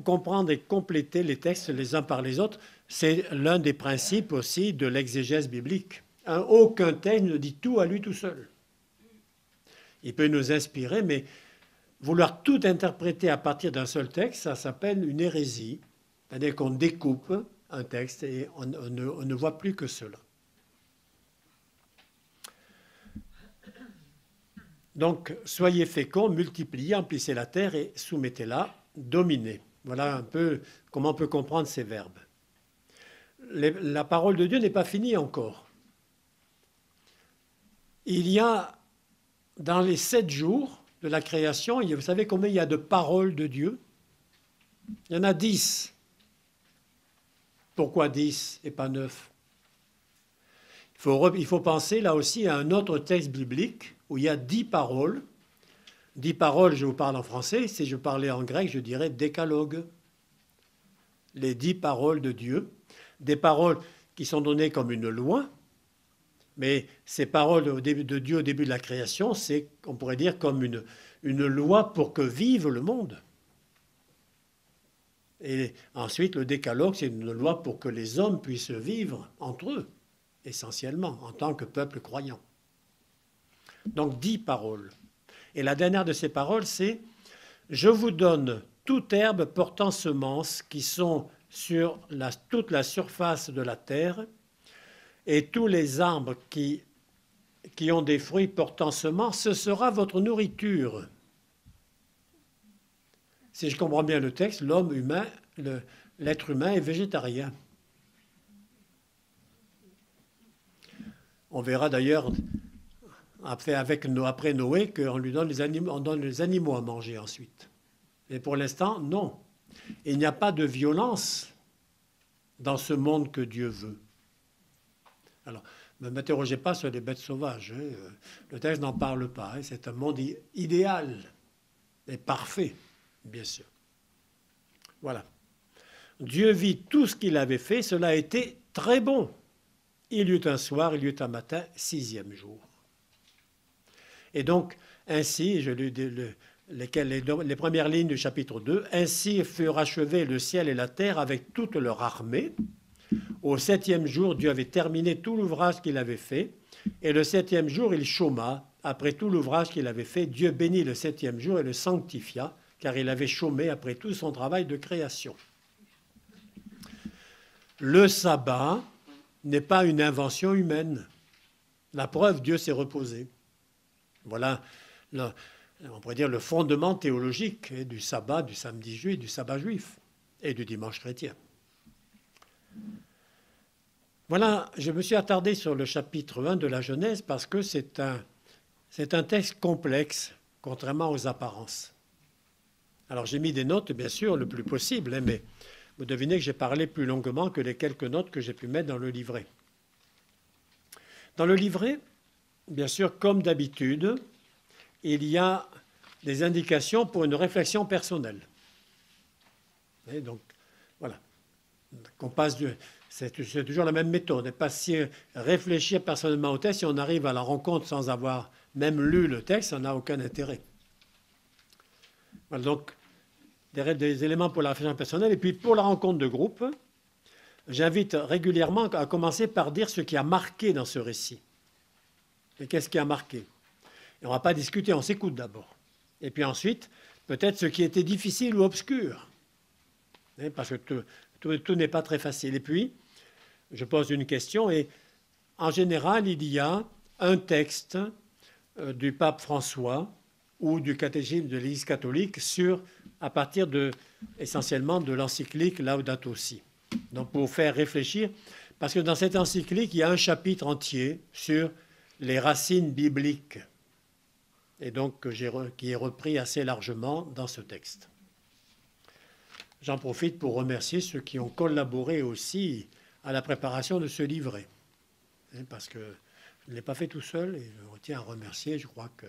comprendre et compléter les textes les uns par les autres, c'est l'un des principes aussi de l'exégèse biblique. Aucun texte ne dit tout à lui tout seul. Il peut nous inspirer, mais vouloir tout interpréter à partir d'un seul texte, ça s'appelle une hérésie. C'est-à-dire qu'on découpe un texte et on ne voit plus que cela. Donc, soyez féconds, multipliez, emplissez la terre et soumettez-la, dominez. Voilà un peu comment on peut comprendre ces verbes. La parole de Dieu n'est pas finie encore. Il y a, dans les 7 jours de la création, vous savez combien il y a de paroles de Dieu? Il y en a 10. Pourquoi 10 et pas 9? Il faut penser là aussi à un autre texte biblique où il y a 10 paroles. 10 paroles, je vous parle en français. Si je parlais en grec, je dirais décalogue. Les 10 paroles de Dieu. Des paroles qui sont données comme une loi. Mais ces paroles de Dieu au début de la création, c'est, on pourrait dire, comme une loi pour que vive le monde. Et ensuite, le décalogue, c'est une loi pour que les hommes puissent vivre entre eux, essentiellement, en tant que peuple croyant. Donc, 10 paroles. Et la dernière de ces paroles, c'est « Je vous donne toute herbe portant semence qui sont sur toute la surface de la terre, et tous les arbres qui ont des fruits portant semence, ce sera votre nourriture. » Si je comprends bien le texte, l'homme humain, l'être humain est végétarien. On verra d'ailleurs après Noé qu'on lui donne les animaux à manger ensuite. Mais pour l'instant, non. Il n'y a pas de violence dans ce monde que Dieu veut. Alors, ne m'interrogez pas sur les bêtes sauvages. Hein. Le texte n'en parle pas. Hein. C'est un monde idéal et parfait, bien sûr. Voilà. Dieu vit tout ce qu'il avait fait. Cela a été très bon. Il y eut un soir, il y eut un matin, 6e jour. Et donc, ainsi, je les premières lignes du chapitre 2. « Ainsi furent achevés le ciel et la terre avec toute leur armée. Au septième jour, Dieu avait terminé tout l'ouvrage qu'il avait fait. Et le septième jour, il chôma. Après tout l'ouvrage qu'il avait fait, Dieu bénit le septième jour et le sanctifia, car il avait chômé après tout son travail de création. » Le sabbat n'est pas une invention humaine. La preuve, Dieu s'est reposé. Voilà, on pourrait dire, le fondement théologique du sabbat, du samedi juif, du sabbat juif et du dimanche chrétien. Voilà, je me suis attardé sur le chapitre 1 de la Genèse parce que c'est un texte complexe, contrairement aux apparences. Alors j'ai mis des notes, bien sûr, le plus possible, mais vous devinez que j'ai parlé plus longuement que les quelques notes que j'ai pu mettre dans le livret. Dans le livret, bien sûr, comme d'habitude, il y a des indications pour une réflexion personnelle. Et donc, voilà. Qu'on passe c'est toujours la même méthode. Et pas si réfléchir personnellement au texte, si on arrive à la rencontre sans avoir même lu le texte, ça n'a aucun intérêt. Voilà, donc, des éléments pour la réflexion personnelle. Et puis, pour la rencontre de groupe, j'invite régulièrement à commencer par dire ce qui a marqué dans ce récit. Et qu'est-ce qui a marqué? Et on ne va pas discuter, on s'écoute d'abord. Et puis ensuite, peut-être ce qui était difficile ou obscur. Parce que tout n'est pas très facile. Et puis, je pose une question et en général, il y a un texte du pape François ou du catéchisme de l'Église catholique à partir essentiellement de l'encyclique Laudato Si. Donc pour faire réfléchir, parce que dans cette encyclique, il y a un chapitre entier sur les racines bibliques, et donc qui est repris assez largement dans ce texte. J'en profite pour remercier ceux qui ont collaboré aussi à la préparation de ce livret, parce que je ne l'ai pas fait tout seul, et je tiens à remercier, je crois que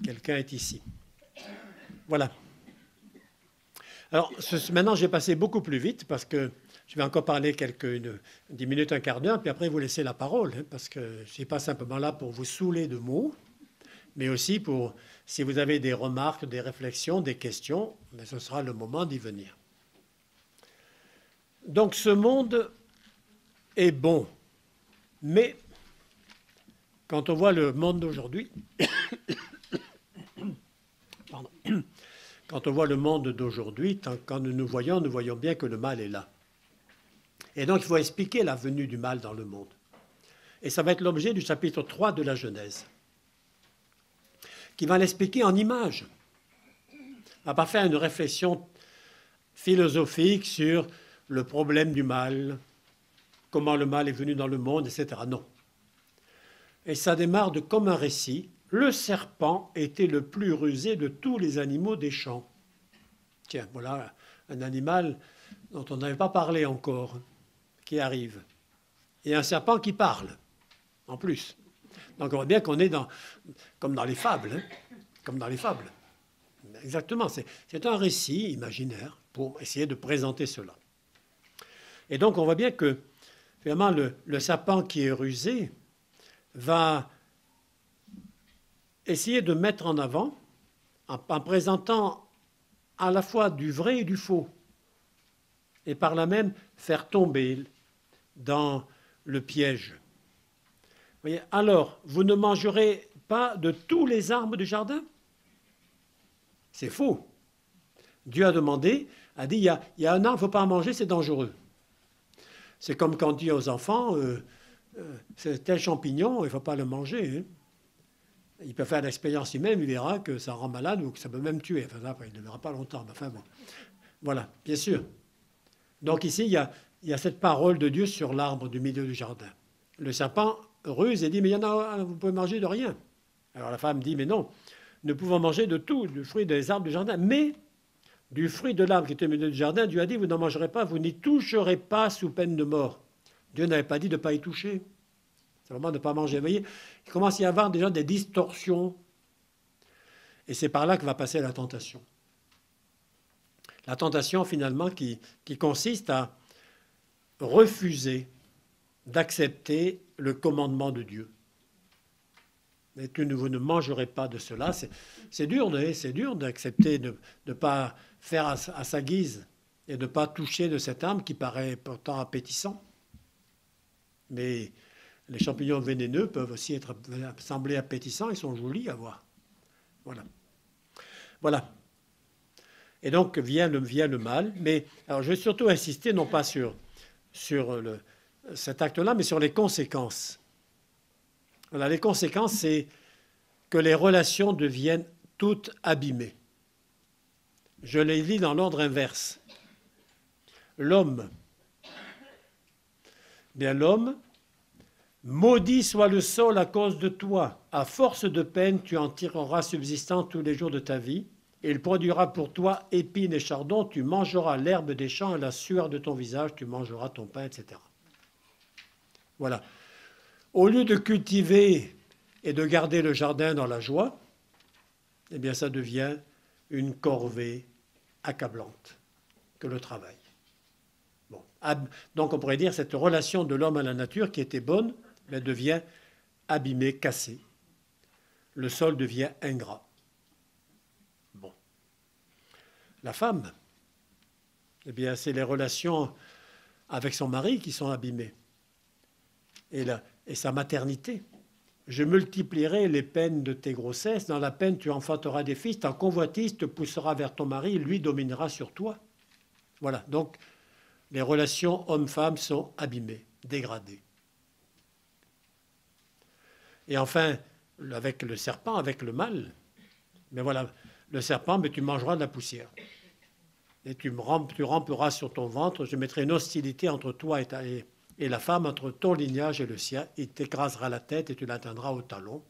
quelqu'un est ici. Voilà. Alors, maintenant, j'ai passé beaucoup plus vite parce que je vais encore parler 10 minutes, un quart d'heure, puis après vous laissez la parole, parce que je ne suis pas simplement là pour vous saouler de mots, mais aussi pour, si vous avez des remarques, des réflexions, des questions, mais ce sera le moment d'y venir. Donc, ce monde est bon, mais quand on voit le monde d'aujourd'hui, quand on voit le monde d'aujourd'hui, quand nous voyons bien que le mal est là. Et donc, il faut expliquer la venue du mal dans le monde. Et ça va être l'objet du chapitre 3 de la Genèse, qui va l'expliquer en images. On ne va pas faire une réflexion philosophique sur le problème du mal, comment le mal est venu dans le monde, etc. Non. Et ça démarre comme un récit. Le serpent était le plus rusé de tous les animaux des champs. Tiens, voilà un animal dont on n'avait pas parlé encore, qui arrive. Et un serpent qui parle, en plus. Donc on voit bien qu'on est comme dans les fables. Comme dans les fables. Exactement, c'est un récit imaginaire pour essayer de présenter cela. Et donc on voit bien que, finalement, le serpent qui est rusé va essayer de mettre en avant, en présentant à la fois du vrai et du faux, et par là même faire tomber dans le piège. Vous voyez, alors, vous ne mangerez pas de tous les arbres du jardin? C'est faux. Dieu a dit, il y a un arbre, il ne faut pas en manger, c'est dangereux. C'est comme quand on dit aux enfants, c'est tel champignon, il ne faut pas le manger. Hein. Il peut faire l'expérience lui-même, il verra que ça rend malade ou que ça peut même tuer. Enfin, ça, il ne le verra pas longtemps. Mais enfin, bon. Voilà, bien sûr. Donc ici, il y a cette parole de Dieu sur l'arbre du milieu du jardin. Le serpent ruse et dit, mais il y en a, vous pouvez manger de rien. Alors la femme dit, mais non, nous pouvons manger de tout, du fruit des arbres du jardin. Mais du fruit de l'arbre qui était au milieu du jardin, Dieu a dit, vous n'en mangerez pas, vous n'y toucherez pas sous peine de mort. Dieu n'avait pas dit de ne pas y toucher. C'est vraiment de ne pas manger. Vous voyez, il commence à y avoir déjà des distorsions. Et c'est par là que va passer la tentation. La tentation, finalement, qui consiste à refuser d'accepter le commandement de Dieu. Et vous ne mangerez pas de cela. C'est dur, c'est dur d'accepter de ne pas faire à sa guise et de ne pas toucher de cet arbre qui paraît pourtant appétissant. Mais les champignons vénéneux peuvent aussi sembler appétissants, ils sont jolis à voir. Voilà. Voilà. Et donc vient le mal. Mais alors je vais surtout insister non pas sur cet acte-là, mais sur les conséquences. Voilà, les conséquences, c'est que les relations deviennent toutes abîmées. Je les lis dans l'ordre inverse. L'homme, maudit soit le sol à cause de toi. À force de peine, tu en tireras subsistance tous les jours de ta vie. Et il produira pour toi épines et chardons. Tu mangeras l'herbe des champs et la sueur de ton visage. Tu mangeras ton pain, etc. Voilà. Au lieu de cultiver et de garder le jardin dans la joie, eh bien ça devient une corvée accablante que le travail. Bon. Donc on pourrait dire cette relation de l'homme à la nature qui était bonne, elle devient abîmée, cassée. Le sol devient ingrat. Bon. La femme, eh bien c'est les relations avec son mari qui sont abîmées. Et sa maternité. Je multiplierai les peines de tes grossesses. Dans la peine, tu enfanteras des fils. Ta convoitise te poussera vers ton mari. Lui dominera sur toi. Voilà. Donc, les relations homme-femme sont abîmées, dégradées. Et enfin, avec le serpent, avec le mal, mais voilà, le serpent, mais tu mangeras de la poussière. Et tu ramperas sur ton ventre. Je mettrai une hostilité entre toi et la femme, entre ton lignage et le sien. Il t'écrasera la tête et tu l'atteindras au talon.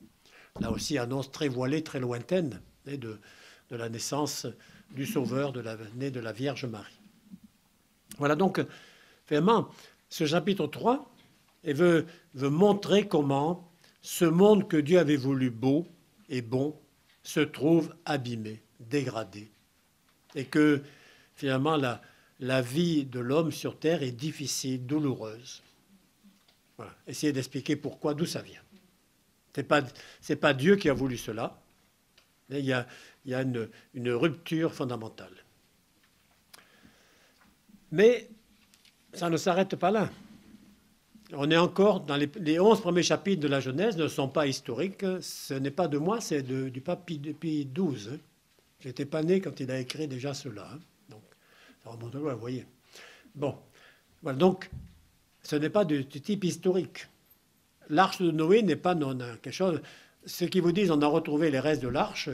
Là aussi, annonce très voilée, très lointaine de la naissance du Sauveur, né de la Vierge Marie. Voilà donc, vraiment, ce chapitre 3 veut montrer comment ce monde que Dieu avait voulu beau et bon se trouve abîmé, dégradé. Et que, finalement, la vie de l'homme sur terre est difficile, douloureuse. Voilà. Essayez d'expliquer pourquoi, d'où ça vient. C'est pas Dieu qui a voulu cela. Il y a une rupture fondamentale. Mais ça ne s'arrête pas là. On est encore dans les 11 premiers chapitres de la Genèse, ne sont pas historiques. Ce n'est pas de moi, c'est du pape Pie XII. Hein. Je n'étais pas né quand il a écrit déjà cela. Hein. Donc, ça remonte loin, vous voyez. Bon, voilà, donc, ce n'est pas du type historique. L'arche de Noé n'est pas quelque chose... Ceux qui vous disent on a retrouvé les restes de l'arche,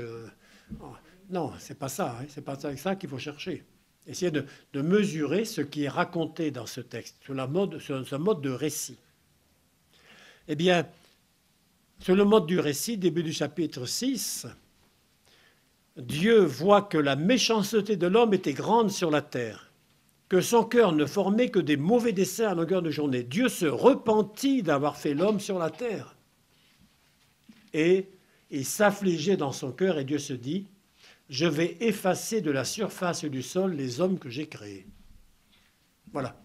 non, c'est pas ça. Hein, c'est pas ça qu'il faut chercher. Essayez de mesurer ce qui est raconté dans ce texte, sur ce mode de récit. Eh bien, sur le mode du récit, début du chapitre 6, Dieu voit que la méchanceté de l'homme était grande sur la terre, que son cœur ne formait que des mauvais desseins à longueur de journée. Dieu se repentit d'avoir fait l'homme sur la terre. Et il s'affligeait dans son cœur, et Dieu se dit, je vais effacer de la surface du sol les hommes que j'ai créés. Voilà.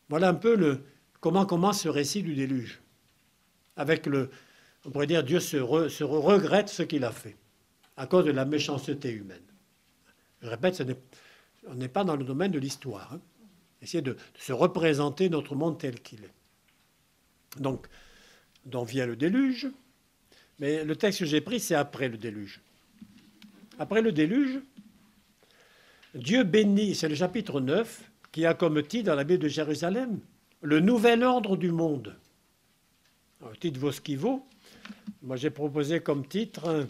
Voilà un peu comment commence ce récit du déluge. Avec on pourrait dire, Dieu se regrette ce qu'il a fait, à cause de la méchanceté humaine. Je répète, on n'est pas dans le domaine de l'histoire. Hein. Essayez de se représenter notre monde tel qu'il est. Donc vient le déluge, mais le texte que j'ai pris, c'est après le déluge. Après le déluge, Dieu bénit, c'est le chapitre 9, qui a comme titre dans la Bible de Jérusalem, le nouvel ordre du monde. Le titre vaut ce qu'il vaut. Moi, j'ai proposé comme titre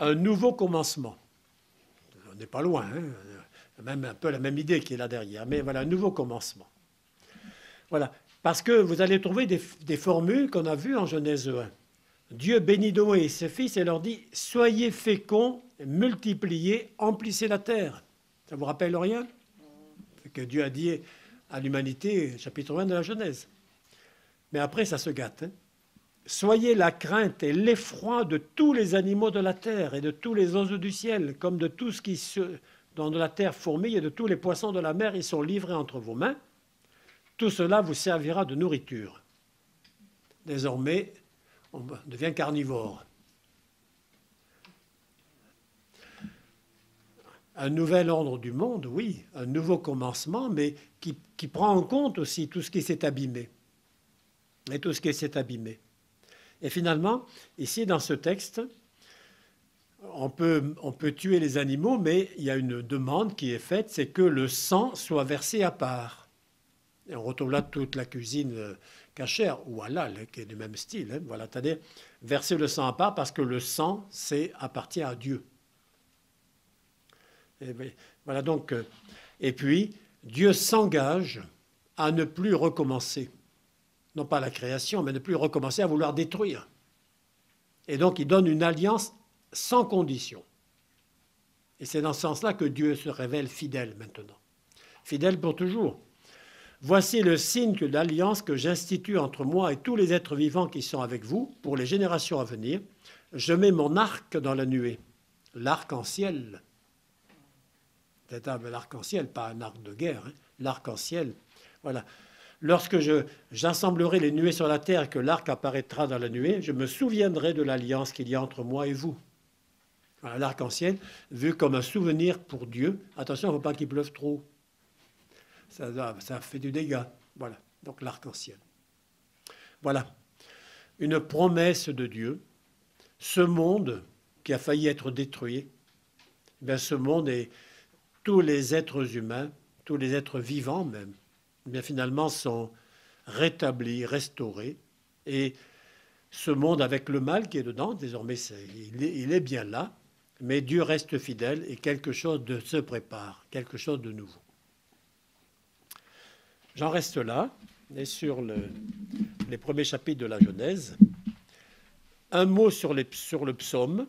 un nouveau commencement. On n'est pas loin, hein, même un peu la même idée qui est là derrière, mais voilà, un nouveau commencement. Voilà, parce que vous allez trouver des formules qu'on a vues en Genèse 1. Dieu bénit Noé et ses fils et leur dit « Soyez féconds, multipliez, emplissez la terre ». Ça vous rappelle rien? Ce que Dieu a dit à l'humanité, chapitre 1 de la Genèse. Mais après, ça se gâte. Hein. Soyez la crainte et l'effroi de tous les animaux de la terre et de tous les oiseaux du ciel, comme de tout ce qui dans la terre fourmille et de tous les poissons de la mer, ils sont livrés entre vos mains. Tout cela vous servira de nourriture. Désormais, on devient carnivore. Un nouvel ordre du monde, oui, un nouveau commencement, mais qui prend en compte aussi tout ce qui s'est abîmé. Et tout ce qui s'est abîmé. Et finalement, ici, dans ce texte, on peut tuer les animaux, mais il y a une demande qui est faite, c'est que le sang soit versé à part. Et on retrouve là toute la cuisine cachère, ou halal, qui est du même style. Hein, voilà, c'est-à-dire verser le sang à part parce que le sang, appartient à Dieu. Et voilà donc. Et puis, Dieu s'engage à ne plus recommencer. Non pas la création, mais ne plus recommencer à vouloir détruire. Et donc, il donne une alliance sans condition. Et c'est dans ce sens-là que Dieu se révèle fidèle maintenant. Fidèle pour toujours. Voici le signe de l'alliance que j'institue entre moi et tous les êtres vivants qui sont avec vous pour les générations à venir. Je mets mon arc dans la nuée, l'arc-en-ciel. C'est l'arc-en-ciel, pas un arc de guerre, hein, l'arc-en-ciel. Voilà. Lorsque j'assemblerai les nuées sur la terre et que l'arc apparaîtra dans la nuée, je me souviendrai de l'alliance qu'il y a entre moi et vous. Voilà, l'arc-en-ciel, vu comme un souvenir pour Dieu. Attention, il ne faut pas qu'il pleuve trop. Ça fait du dégât. Voilà, donc l'arc-en-ciel. Voilà, une promesse de Dieu. Ce monde qui a failli être détruit, bien, ce monde et tous les êtres humains, tous les êtres vivants même, bien finalement sont rétablis, restaurés. Et ce monde avec le mal qui est dedans, désormais il est bien là, mais Dieu reste fidèle et quelque chose se prépare, quelque chose de nouveau. J'en reste là, et sur les premiers chapitres de la Genèse. Un mot sur le psaume,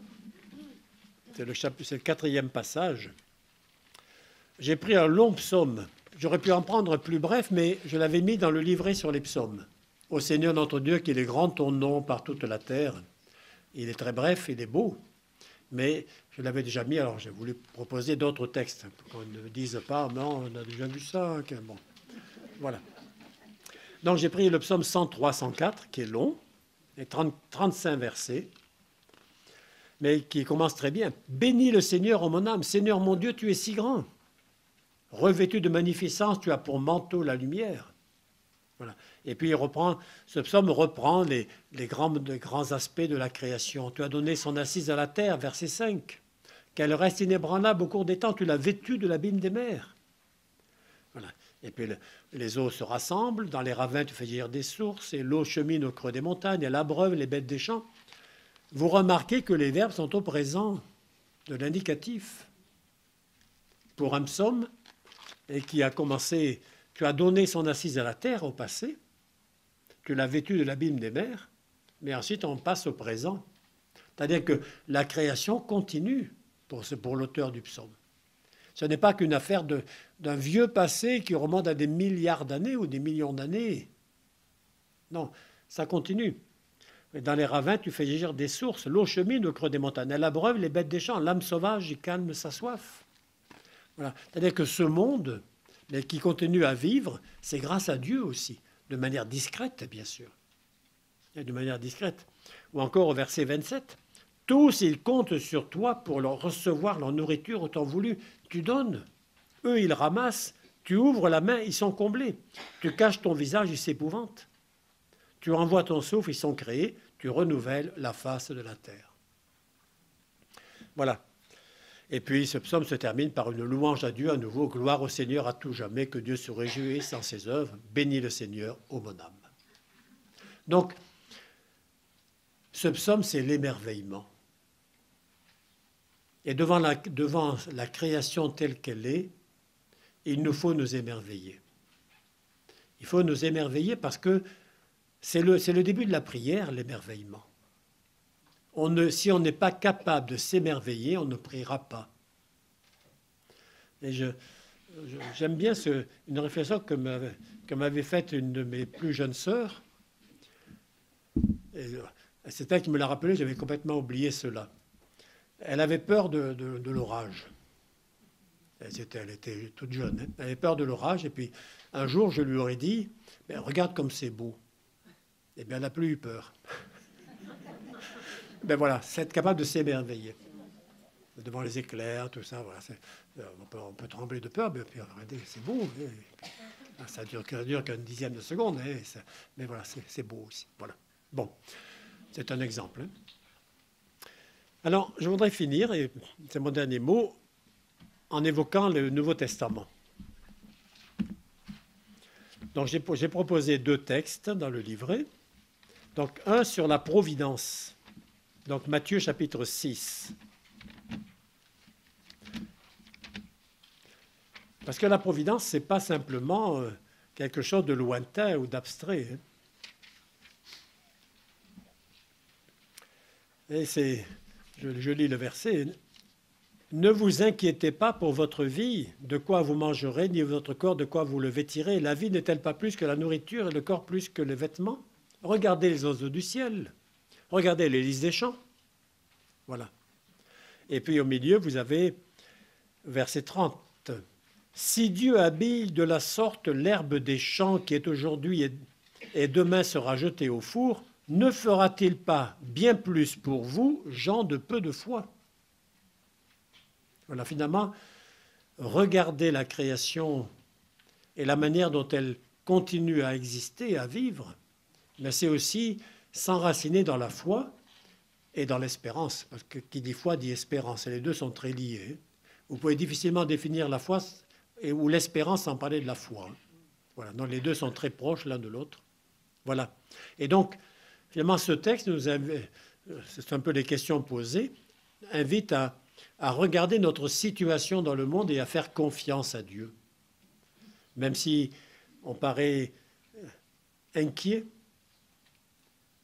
c'est le 4e passage. J'ai pris un long psaume. J'aurais pu en prendre un plus bref, mais je l'avais mis dans le livret sur les psaumes. Ô Seigneur notre Dieu, qu'il est grand ton nom par toute la terre. Il est très bref, il est beau, mais je l'avais déjà mis, alors j'ai voulu proposer d'autres textes, pour qu'on ne dise pas, non, on a déjà vu ça. Bon. Voilà. Donc j'ai pris le psaume 103, 104, qui est long, et 35 versets, mais qui commence très bien. Bénis le Seigneur, ô mon âme. Seigneur mon Dieu, tu es si grand. Revêtu de magnificence, tu as pour manteau la lumière. Voilà. Et puis ce psaume reprend les grands aspects de la création. Tu as donné son assise à la terre, verset 5. Qu'elle reste inébranlable au cours des temps, tu l'as vêtue de l'abîme des mers. Voilà. Et puis les eaux se rassemblent, dans les ravins tu fais jaillir des sources, et l'eau chemine au creux des montagnes, elle abreuve les bêtes des champs. Vous remarquez que les verbes sont au présent, de l'indicatif. Pour un psaume, et qui a commencé, tu as donné son assise à la terre au passé, tu l'as vêtu de l'abîme des mers, mais ensuite on passe au présent. C'est-à-dire que la création continue pour l'auteur du psaume. Ce n'est pas qu'une affaire d'un vieux passé qui remonte à des milliards d'années ou des millions d'années. Non, ça continue. Dans les ravins, tu fais jaillir des sources. L'eau chemine au creux des montagnes. Elle abreuve les bêtes des champs. L'âme sauvage y calme sa soif. Voilà. C'est-à-dire que ce monde, mais qui continue à vivre, c'est grâce à Dieu aussi, de manière discrète, bien sûr. Et de manière discrète. Ou encore au verset 27. Tous, ils comptent sur toi pour leur recevoir leur nourriture au temps voulu. Tu donnes. Eux, ils ramassent. Tu ouvres la main, ils sont comblés. Tu caches ton visage, ils s'épouvantent. Tu renvoies ton souffle, ils sont créés. Tu renouvelles la face de la terre. Voilà. Et puis ce psaume se termine par une louange à Dieu à nouveau. Gloire au Seigneur à tout jamais, que Dieu se réjouisse en ses œuvres. Bénis le Seigneur, ô mon âme. Donc, ce psaume, c'est l'émerveillement. Et devant la création telle qu'elle est, il nous faut nous émerveiller. Il faut nous émerveiller parce que c'est le début de la prière, l'émerveillement. Si on n'est pas capable de s'émerveiller, on ne priera pas. Et j'aime bien une réflexion que m'avait faite une de mes plus jeunes sœurs. C'est elle qui me l'a rappelé, j'avais complètement oublié cela. Elle avait peur de l'orage. Elle était toute jeune. Elle avait peur de l'orage. Et puis, un jour, je lui aurais dit, regarde comme c'est beau. eh bien, elle n'a plus eu peur. Ben voilà, c'est être capable de s'émerveiller devant les éclairs, tout ça. Voilà, on peut trembler de peur, mais puis regardez, c'est beau. Ça dure qu'une dixième de seconde, mais voilà, c'est beau aussi. Voilà. Bon, c'est un exemple. Hein. Alors, je voudrais finir, et c'est mon dernier mot, en évoquant le Nouveau Testament. Donc, j'ai proposé 2 textes dans le livret. Donc, un sur la providence. Donc, Matthieu chapitre 6. Parce que la providence, ce n'est pas simplement quelque chose de lointain ou d'abstrait. Hein. Et je lis le verset. Ne vous inquiétez pas pour votre vie, de quoi vous mangerez, ni votre corps, de quoi vous le vêtirez. La vie n'est-elle pas plus que la nourriture et le corps plus que les vêtements? Regardez les oiseaux du ciel, regardez les lys des champs. Voilà. Et puis au milieu, vous avez verset 30. Si Dieu habille de la sorte l'herbe des champs qui est aujourd'hui et demain sera jetée au four, ne fera-t-il pas bien plus pour vous, gens de peu de foi? Voilà, finalement, regardez la création et la manière dont elle continue à exister, à vivre, mais c'est aussi s'enraciner dans la foi et dans l'espérance, parce que qui dit foi dit espérance, et les deux sont très liés. Vous pouvez difficilement définir la foi ou l'espérance sans parler de la foi. Voilà, donc les deux sont très proches l'un de l'autre. Voilà. Et donc, finalement, ce texte, c'est un peu les questions posées, invite à regarder notre situation dans le monde et à faire confiance à Dieu. Même si on paraît inquiet,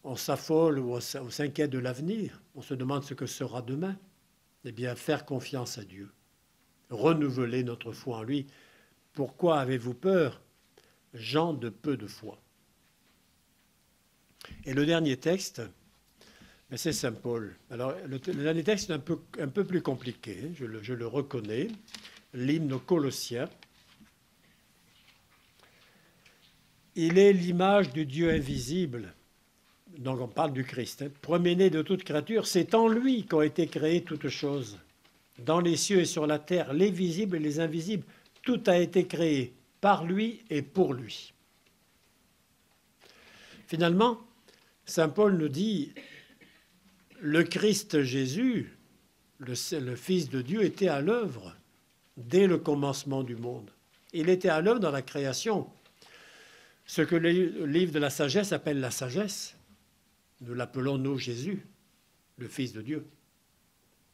on s'affole ou on s'inquiète de l'avenir, on se demande ce que sera demain, eh bien, faire confiance à Dieu, renouveler notre foi en lui. Pourquoi avez-vous peur, gens de peu de foi? Et le dernier texte, c'est Saint Paul. Alors, le dernier texte est un peu plus compliqué, je le reconnais. L'hymne aux Colossiens. Il est l'image du Dieu invisible. Donc on parle du Christ. Hein. Premier-né de toute créature, c'est en lui qu'ont été créées toutes choses. Dans les cieux et sur la terre, les visibles et les invisibles, tout a été créé par lui et pour lui. Finalement, Saint Paul nous dit, le Christ Jésus, le Fils de Dieu, était à l'œuvre dès le commencement du monde. Il était à l'œuvre dans la création. Ce que le livre de la sagesse appelle la sagesse, nous l'appelons nous Jésus, le Fils de Dieu.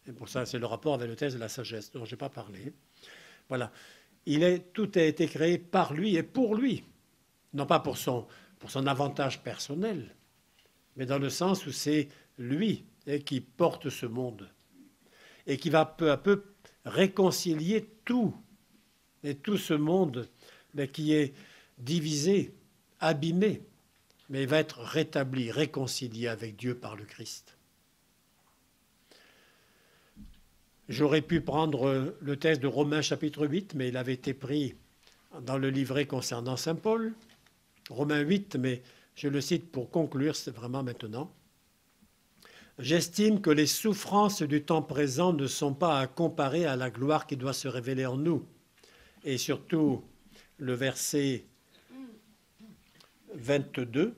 Et pour ça, c'est le rapport avec le texte de la sagesse dont je n'ai pas parlé. Voilà. Tout a été créé par lui et pour lui. Non pas pour son avantage personnel, mais dans le sens où c'est lui qui porte ce monde et qui va peu à peu réconcilier tout ce monde qui est divisé, abîmé, mais il va être rétabli, réconcilié avec Dieu par le Christ. J'aurais pu prendre le texte de Romains chapitre 8, mais il avait été pris dans le livret concernant Saint Paul. Romains 8, mais je le cite pour conclure, c'est vraiment maintenant. J'estime que les souffrances du temps présent ne sont pas à comparer à la gloire qui doit se révéler en nous. Et surtout, le verset 22,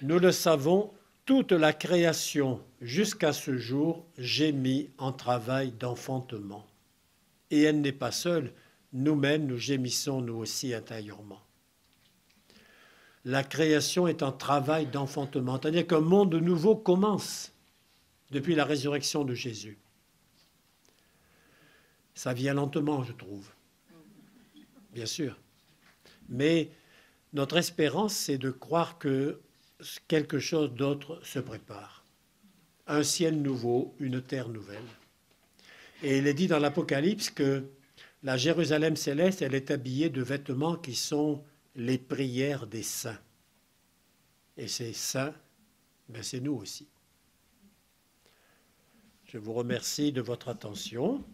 nous le savons, toute la création jusqu'à ce jour gémit en travail d'enfantement. Et elle n'est pas seule, nous-mêmes nous gémissons nous aussi intérieurement. La création est en travail d'enfantement, c'est-à-dire qu'un monde nouveau commence depuis la résurrection de Jésus. Ça vient lentement, je trouve, bien sûr. Mais notre espérance, c'est de croire que quelque chose d'autre se prépare. Un ciel nouveau, une terre nouvelle. Et il est dit dans l'Apocalypse que la Jérusalem céleste, elle est habillée de vêtements qui sont les prières des saints. Et ces saints, c'est nous aussi. Je vous remercie de votre attention.